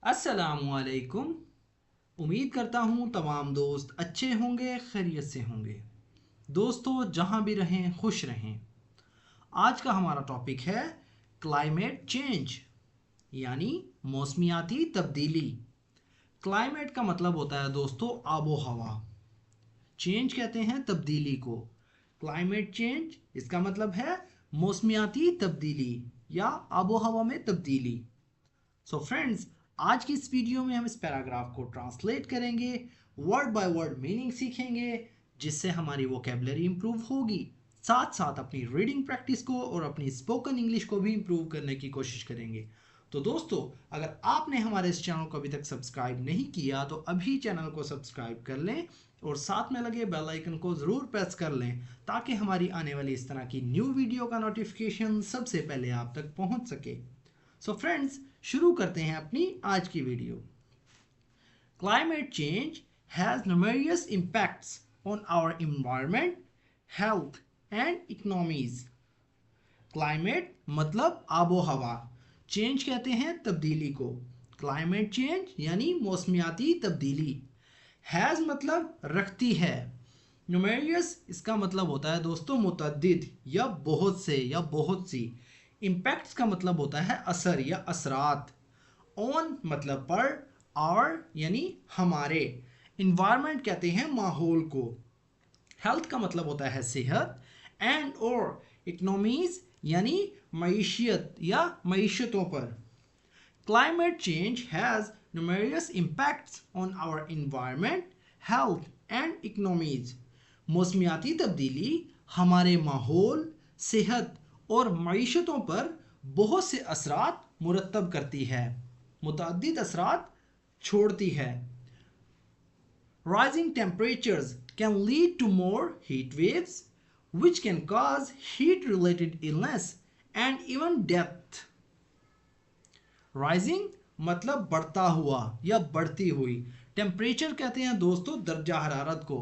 अस्सलामुअलैकुम। उम्मीद करता हूँ तमाम दोस्त अच्छे होंगे, खैरियत से होंगे। दोस्तों, जहाँ भी रहें खुश रहें। आज का हमारा टॉपिक है क्लाइमेट चेंज, यानी मौसमियाती तब्दीली। क्लाइमेट का मतलब होता है दोस्तों आबो हवा। चेंज कहते हैं तब्दीली को। क्लाइमेट चेंज इसका मतलब है मौसमियाती तब्दीली या आबो हवा में तब्दीली। सो फ्रेंड्स, आज की इस वीडियो में हम इस पैराग्राफ को ट्रांसलेट करेंगे, वर्ड बाय वर्ड मीनिंग सीखेंगे, जिससे हमारी वोकेबलरी इंप्रूव होगी। साथ साथ अपनी रीडिंग प्रैक्टिस को और अपनी स्पोकन इंग्लिश को भी इंप्रूव करने की कोशिश करेंगे। तो दोस्तों, अगर आपने हमारे इस चैनल को अभी तक सब्सक्राइब नहीं किया तो अभी चैनल को सब्सक्राइब कर लें और साथ में लगे बेल आइकन को ज़रूर प्रेस कर लें, ताकि हमारी आने वाली इस तरह की न्यू वीडियो का नोटिफिकेशन सबसे पहले आप तक पहुंच सके। सो फ्रेंड्स, शुरू करते हैं अपनी आज की video. Climate change has numerous impacts on our environment, health and economies। Climate मतलब आबो हवा, चेंज कहते हैं तब्दीली को। क्लाइमेट चेंज यानी मौसमियाती तब्दीली। हैज़ मतलब रखती है। न्यूमेरियस इसका मतलब होता है दोस्तों मुतअद्दिद या बहुत से या बहुत सी। इम्पैक्ट्स का मतलब होता है असर या असरात। ऑन मतलब पर, और यानी हमारे। इन्वायरमेंट कहते हैं माहौल को। हेल्थ का मतलब होता है सेहत। एंड और इकोनॉमीज यानी मईशियत या मईशतों पर। Climate change has numerous impacts on our environment, health and economies। मौसमियाती तब्दीली हमारे माहौल, सेहत और मईशतों पर बहुत से असरात मुरतब करती है, मुतअद्दिद असरात छोड़ती है। Rising temperatures can lead to more heat waves, which can cause heat-related illness and even death। Rising मतलब बढ़ता हुआ या बढ़ती हुई। टेम्परेचर कहते हैं दोस्तों दर्जा हरारत को।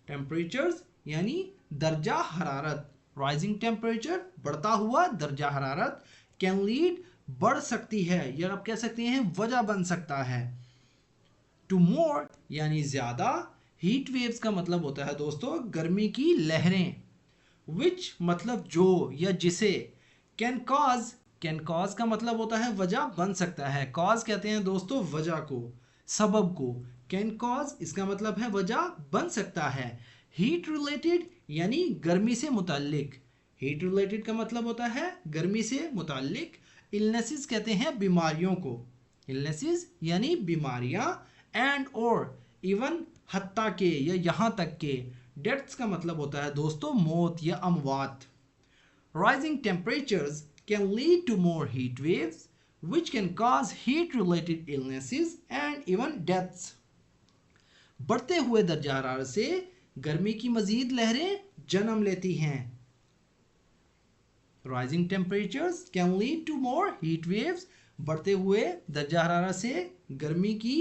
टेम्परेचर्स यानी दर्जा हरारत। राइजिंग टेम्परेचर बढ़ता हुआ दर्जा हरारत। कैन लीड बढ़ सकती है या आप कह सकते हैं वजह बन सकता है। टू मोर यानी ज़्यादा। हीट वेव्स का मतलब होता है दोस्तों गर्मी की लहरें। विच मतलब जो या जिसे। कैन कॉज का मतलब होता है वजह बन सकता है। कॉज कहते हैं दोस्तों वजह को, सबब को। कैन कॉज इसका मतलब है वजह बन सकता है। हीट रिलेटेड यानी गर्मी से मुताल्लिक। हीट रिलेटेड का मतलब होता है गर्मी से मुताल्लिक। इलनेसेस कहते हैं बीमारियों को। इलनेसेस यानी बीमारियां। एंड और इवन हत्ता के या यहाँ तक के। डेथ्स का मतलब होता है दोस्तों मौत या अमवात। Rising temperatures can lead to more heat waves, which can cause heat-related illnesses and even deaths। बढ़ते हुए दर्जा हरारत से गर्मी की मजीद लहरें जन्म लेती हैं। Rising temperatures can lead to more heat waves। बढ़ते हुए दर्जा हरारत से गर्मी की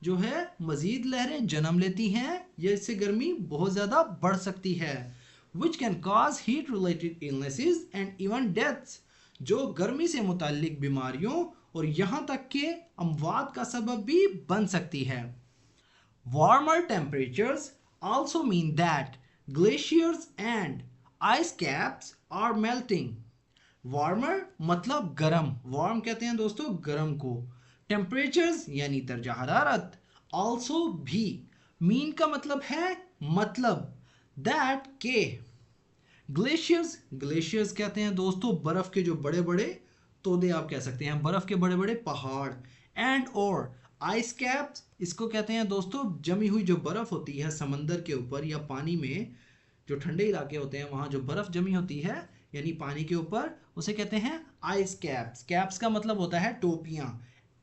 जो है मजीद लहरें जन्म लेती हैं या इससे गर्मी बहुत ज़्यादा बढ़ सकती है। Which can cause heat related illnesses and even deaths। जो गर्मी से मुताल्लिक बीमारियों और यहाँ तक के अमवात का सबब भी बन सकती है। Warmer temperatures also mean that glaciers and ice caps are melting। Warmer मतलब गर्म। वार्म कहते हैं दोस्तों गर्म को। टेम्परेचर्स यानी दर्जा हरारत। ऑल्सो भी। मीन का मतलब है मतलब। दैट के। ग्लेशियर्स कहते हैं दोस्तों बर्फ के जो बड़े बड़े तोदे आप कह सकते हैं, बर्फ के बड़े बड़े पहाड़। एंड और आइस कैप्स इसको कहते हैं दोस्तों जमी हुई जो बर्फ होती है समंदर के ऊपर या पानी में। जो ठंडे इलाके होते हैं वहाँ जो बर्फ जमी होती है यानी पानी के ऊपर, उसे कहते हैं आइस कैप्स। कैप्स का मतलब होता है टोपियाँ।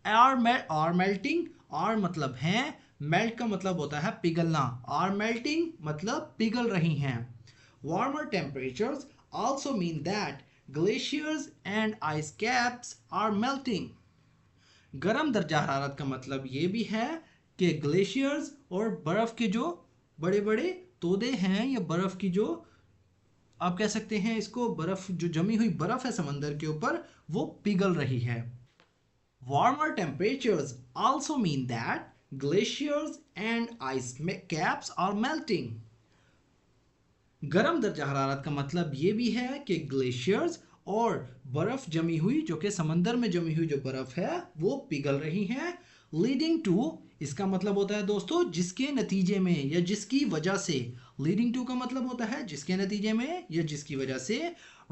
Are melting. आर मतलब हैं। मेल्ट का मतलब होता है पिघलना। आर मेल्टिंग मतलब पिघल रही हैं। Warmer temperatures also mean that glaciers and ice caps are melting। गर्म दर्जा हरारत का मतलब ये भी है कि ग्लेशियर्स और बर्फ़ के जो बड़े बड़े तोदे हैं या बर्फ़ की जो आप कह सकते हैं इसको बर्फ़ जो जमी हुई बर्फ़ है समंदर के ऊपर वो पिघल रही है। Warmer temperatures also mean that glaciers and ice caps are melting. गर्म दर्जा हरारत का मतलब ये भी है कि ग्लेशियर्स और बर्फ जमी हुई, जो कि समंदर में जमी हुई जो बर्फ है वो पिघल रही है। लीडिंग टू, इसका मतलब होता है दोस्तों जिसके नतीजे में या जिसकी वजह से। लीडिंग टू का मतलब होता है जिसके नतीजे में या जिसकी वजह से।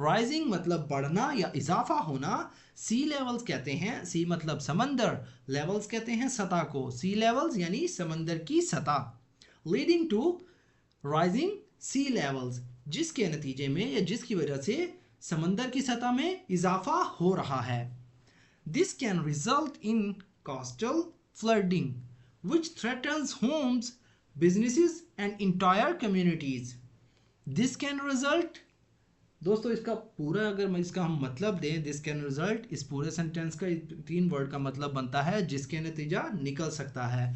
राइजिंग मतलब बढ़ना या इजाफा होना। सी लेवल्स कहते हैं, सी मतलब समंदर, लेवल्स कहते हैं सतह को। सी लेवल्स यानी समंदर की सतह। Leading to rising sea levels, जिसके नतीजे में या जिसकी वजह से समंदर की सतह में इजाफा हो रहा है। This can result in coastal flooding which threatens homes, businesses and entire communities. This can result, दोस्तों इसका पूरा अगर मैं इसका हम मतलब दें, दिस कैन रिजल्ट, इस पूरे सेंटेंस का 3 वर्ड का मतलब बनता है जिसके नतीजा निकल सकता है।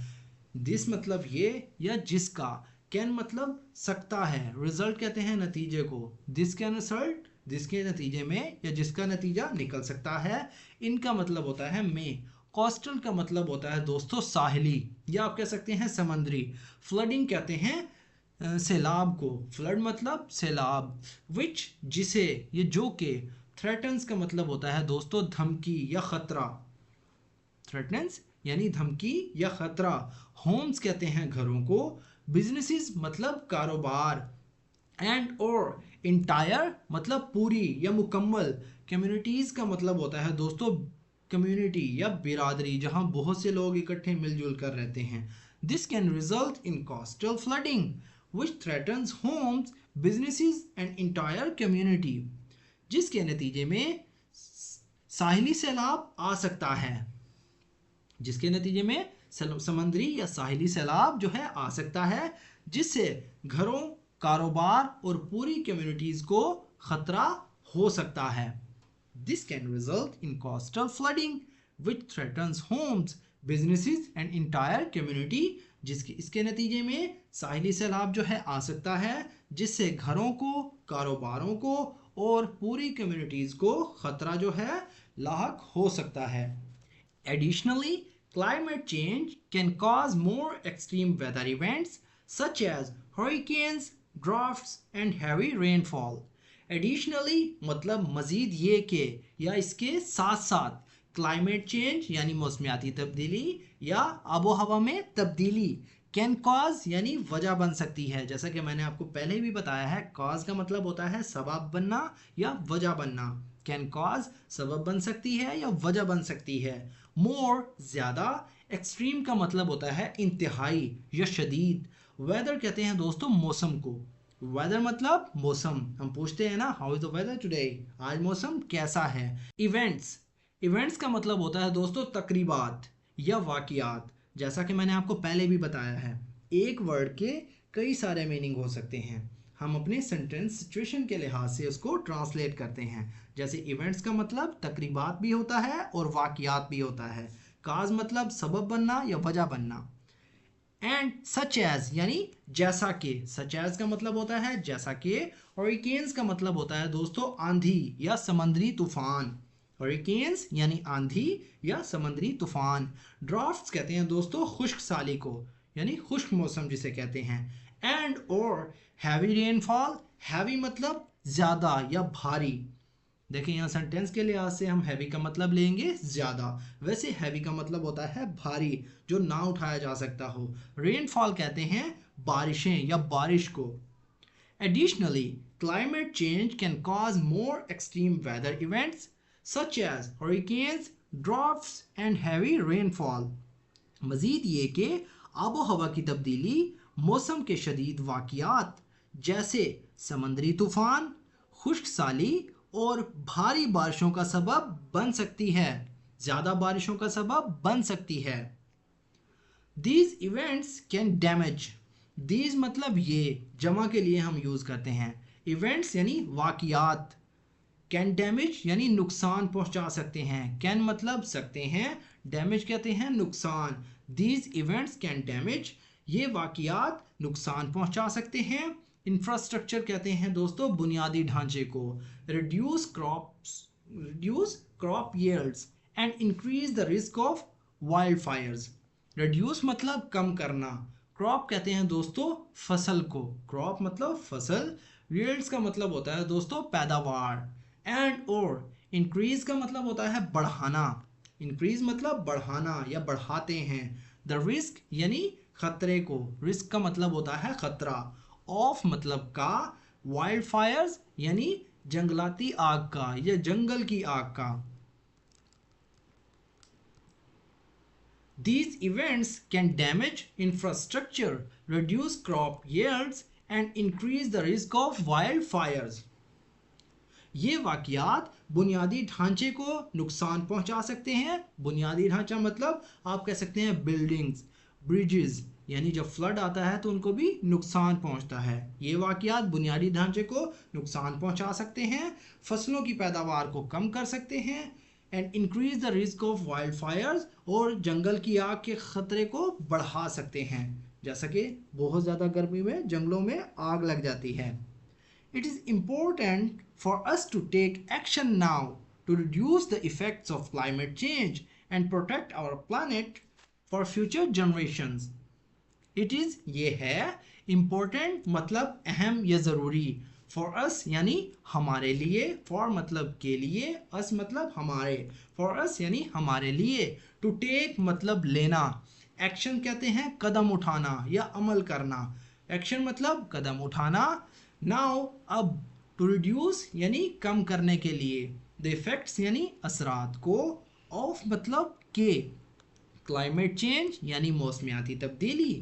दिस मतलब ये या जिसका, कैन मतलब सकता है, रिजल्ट कहते हैं नतीजे को। दिस कैन रिजल्ट, जिसके नतीजे में या जिसका नतीजा निकल सकता है। इनका मतलब होता है में। कोस्टल का मतलब होता है दोस्तों साहिली, या आप कह सकते हैं समंदरी। फ्लडिंग कहते हैं सैलाब को, फ्लड मतलब सैलाब। विच जिसे, ये जो के। थ्रेटन्स का मतलब होता है दोस्तों धमकी या खतरा। थ्रेटन्स यानी धमकी या खतरा। होम्स कहते हैं घरों को। बिजनेसेस मतलब कारोबार। एंड और इंटायर मतलब पूरी या मुकम्मल। कम्युनिटीज़ का मतलब होता है दोस्तों कम्युनिटी या बिरादरी, जहां बहुत से लोग इकट्ठे मिलजुल कर रहते हैं। This can result in coastal flooding which threatens homes, businesses and entire community, जिसके नतीजे में साहिली सैलाब आ सकता है। जिसके नतीजे में समुद्री या साहिली सैलाब जो है आ सकता है, जिससे घरों, कारोबार और पूरी कम्युनिटीज़ को खतरा हो सकता है। This can result in coastal flooding which threatens homes, businesses and entire community, इसके नतीजे में साहिली सैलाब जो है आ सकता है, जिससे घरों को, कारोबारों को और पूरी कम्युनिटीज़ को खतरा जो है लाहक हो सकता है। Additionally, climate change can cause more extreme weather events such as hurricanes, droughts and heavy rainfall. Additionally मतलब मज़ीद ये के या इसके साथ साथ क्लाइमेट चेंज यानी मौसमियाती तब्दीली या आबो हवा में तब्दीली कैन कॉज यानी वजह बन सकती है। जैसा कि मैंने आपको पहले भी बताया है, कॉज का मतलब होता है सबब बनना या वजह बनना। कैन कॉज सबब बन सकती है या वजह बन सकती है। मोर ज़्यादा। एक्सट्रीम का मतलब होता है इंतहाई या शदीद। वेदर कहते हैं दोस्तों मौसम को। वेदर मतलब मौसम। हम पूछते हैं ना how is the weather today, आज मौसम कैसा है। इवेंट्स, इवेंट्स का मतलब होता है दोस्तों तकरीबात या वाक़ियात। जैसा कि मैंने आपको पहले भी बताया है, एक वर्ड के कई सारे मीनिंग हो सकते हैं। हम अपने सेंटेंस सिचुएशन के लिहाज से उसको ट्रांसलेट करते हैं। जैसे इवेंट्स का मतलब तकरीबात भी होता है और वाक़ियात भी होता है। काज मतलब सबब बनना या वजह बनना। एंड सच एज यानी जैसा कि, सच एज का मतलब होता है जैसा कि। हरिकेन्स का मतलब होता है दोस्तों आंधी या समुद्री तूफान। हरिकेन्स यानी आंधी या समुद्री तूफान। ड्राफ्ट्स कहते हैं दोस्तों खुश्क साली को, यानी खुश्क मौसम जिसे कहते हैं। एंड और हैवी रेनफॉल, हैवी मतलब ज़्यादा या भारी। देखिए यहाँ सेंटेंस के लिहाज से हम हैवी का मतलब लेंगे ज़्यादा, वैसे हैवी का मतलब होता है भारी, जो ना उठाया जा सकता हो। रेनफॉल कहते हैं बारिशें या बारिश को। Additionally climate change can cause more extreme weather events such as hurricanes, droughts and heavy rainfall. मज़ीद ये कि आबो हवा की तब्दीली, मौसम के शदीद वाक़ियात जैसे समंदरी तूफ़ान, खुश्क साली और भारी बारिशों का सबब बन सकती है, ज़्यादा बारिशों का सबब बन सकती है। These events can damage, these मतलब ये, जमा के लिए हम यूज़ करते हैं। इवेंट्स यानी वाक़ियात। कैन डैमेज यानी नुकसान पहुंचा सकते हैं। कैन मतलब सकते हैं, डैमेज कहते हैं नुकसान। दीज इवेंट्स कैन डैमेज, ये वाक़ियात नुकसान पहुंचा सकते हैं। इंफ्रास्ट्रक्चर कहते हैं दोस्तों बुनियादी ढांचे को। Reduce crop yields and increase the risk of wild Fyers. Reduce मतलब कम करना। क्रॉप कहते हैं दोस्तों फसल को, क्रॉप मतलब फसल। यील्ड्स का मतलब होता है दोस्तों पैदावार। एंड और इंक्रीज का मतलब होता है बढ़ाना। इंक्रीज मतलब बढ़ाना या बढ़ाते हैं। द रिस्क यानी खतरे को, रिस्क का मतलब होता है खतरा। ऑफ मतलब का। वाइल्ड फायर्स यानी जंगलाती आग का या जंगल की आग का। These events can damage infrastructure, reduce crop yields, and increase the risk of wildfires. ये वाक़यात बुनियादी ढांचे को नुकसान पहुंचा सकते हैं। बुनियादी ढांचा मतलब आप कह सकते हैं बिल्डिंग्स, ब्रिजेस, यानी जब फ्लड आता है तो उनको भी नुकसान पहुंचता है। ये वाक़यात बुनियादी ढांचे को नुकसान पहुंचा सकते हैं, फसलों की पैदावार को कम कर सकते हैं, and increase the risk of wild Fyers, और जंगल की आग के खतरे को बढ़ा सकते हैं। जैसा कि बहुत ज़्यादा गर्मी में जंगलों में आग लग जाती है। It is important for us to take action now to reduce the effects of climate change and protect our planet for future generations. It is ये है important मतलब अहम या ज़रूरी। For us यानी हमारे लिए, for मतलब के लिए, us मतलब हमारे, for us यानी हमारे लिए, to take मतलब लेना, action कहते हैं कदम उठाना या अमल करना। action मतलब कदम उठाना। नाउ अब, टू रिड्यूस यानी कम करने के लिए, द इफेक्ट्स यानी असरात को, ऑफ मतलब के, क्लाइमेट चेंज यानी मौसमियाती तब्दीली,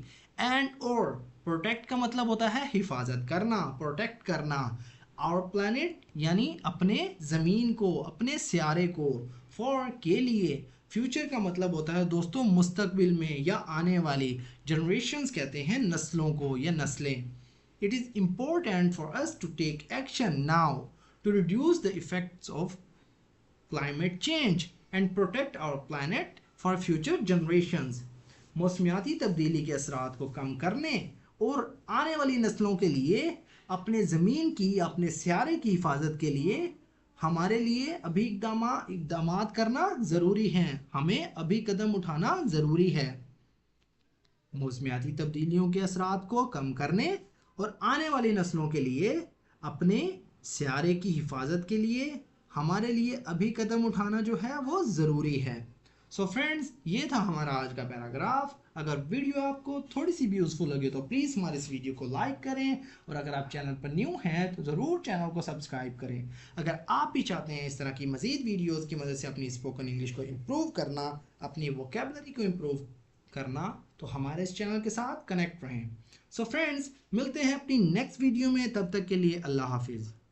एंड और प्रोटेक्ट का मतलब होता है हिफाजत करना, प्रोटेक्ट करना, आवर प्लैनेट यानी अपने ज़मीन को, अपने सियारे को, फॉर के लिए, फ्यूचर का मतलब होता है दोस्तों मुस्तकबिल में या आने वाली, जनरेशंस कहते हैं नस्लों को या नस्लें। It is important for us to take action now to reduce the effects of climate change and protect our planet for future generations. मौसमियाती तब्दीली के असरात को कम करने और आने वाली नस्लों के लिए अपने ज़मीन की, अपने सियारे की हिफाजत के लिए हमारे लिए अभी इक़दाम करना ज़रूरी हैं। हमें अभी कदम उठाना ज़रूरी है। मौसमियाती तब्दीलियों के असरात को कम करने और आने वाली नस्लों के लिए अपने सियारे की हिफाजत के लिए हमारे लिए अभी कदम उठाना जो है वो ज़रूरी है। सो फ्रेंड्स, ये था हमारा आज का पैराग्राफ। अगर वीडियो आपको थोड़ी सी भी यूज़फुल लगे तो प्लीज़ हमारे इस वीडियो को लाइक करें, और अगर आप चैनल पर न्यू हैं तो ज़रूर चैनल को सब्सक्राइब करें। अगर आप भी चाहते हैं इस तरह की मज़ीद वीडियोज़ की मदद से अपनी स्पोकन इंग्लिश को इम्प्रूव करना, अपनी वोकेबलरी को इम्प्रूव करना, तो हमारे इस चैनल के साथ कनेक्ट रहें। सो फ्रेंड्स, मिलते हैं अपनी नेक्स्ट वीडियो में। तब तक के लिए अल्लाह हाफिज़।